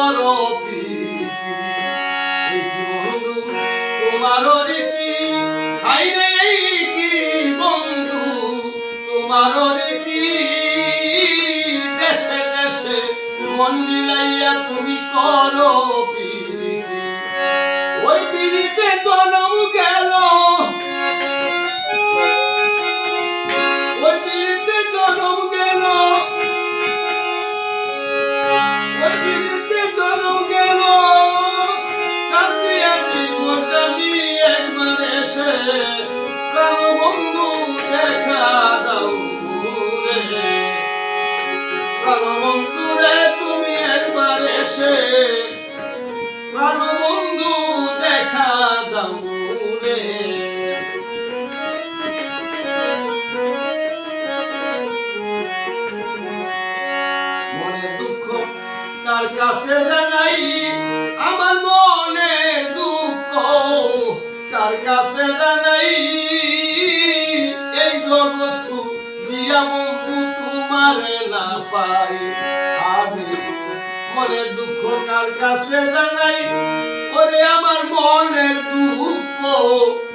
করো প্রীতি এই কি বন্ধু তোমারও রীতি আইরে এই কি বন্ধু তোমারও রীতি দেশে দেশে মন মিলাইয়া তুমি করো প্রীতি ওই প্রীতিতে জন্ম গেল ওই প্রীতিতে জন্ম গেল ওই প্রীতিতে জন্ম গেল কাঁদিয়া জীবনটা নিয়ে একবার এসে প্রাণ বন্ধু দেখা দাও রে প্রাণ বন্ধু রে তুমি একবার এসে প্রাণ বন্ধু দেখা দাও রে মনে দুঃখ কার কাছে জানাই আমার মনে দুঃখ কার কাছে জানাই এই জগৎ জিয়া বন্ধু তোমারে না পাই আমি মনে দুঃখ কার কাছে জানাই ওরে আমার মনের দুঃখ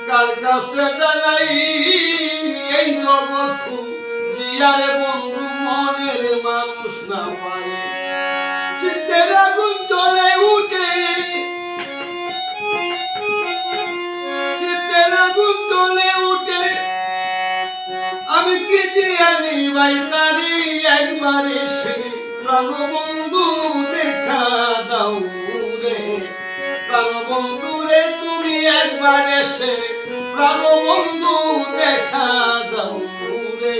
কার কাছে জানাই এই জগৎ জিয়ারে বন্ধু মনের মানুষ না পাই চিত্তের আগুন জ্বলে উঠে চিত্তের আগুন জ্বলে উঠে আমি কি দিয়া নিবাই তারি একবার এসে প্রাণ বন্ধু দেখা দাও রে প্রাণ বন্ধু রে তুমি একবার এসে প্রাণ বন্ধু দেখা দাও রে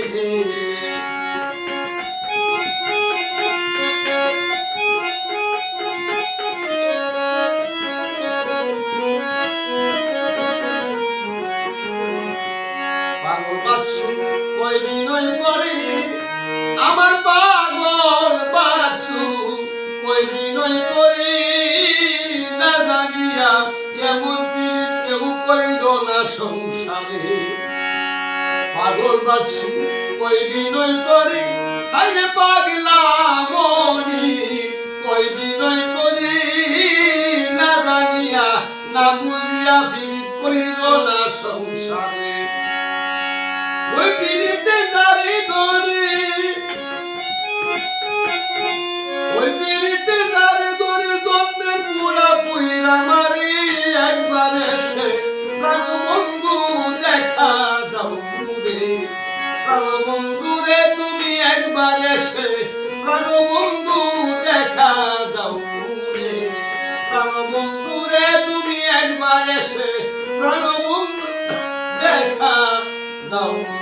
পাগল বাচ্চু কই বিনয় করে আমার পাগল বাচ্চু কই বিনয় করে না জানিয়া এমন পীড়িত কেউ কইর না সংসারে পাগল বাচ্চু কই বিনয় করে আরে পাগলা মনি কই বিনয় করে না জানিয়া না বুঝিয়া পীড়িত কইর না সংসারে ওই পীড়িতে যারে ধরে ওই পীড়িতে যারে ধরে জন্মের পুরা পুইরা মারে একবার এসে প্রাণ বন্ধু দেখা দাও রে প্রাণ বন্ধু রে তুমি একবার এসে প্রাণ বন্ধু দেখা দাও রে প্রাণ বন্ধু রে তুমি একবার এসে প্রাণ বন্ধু দেখা দাও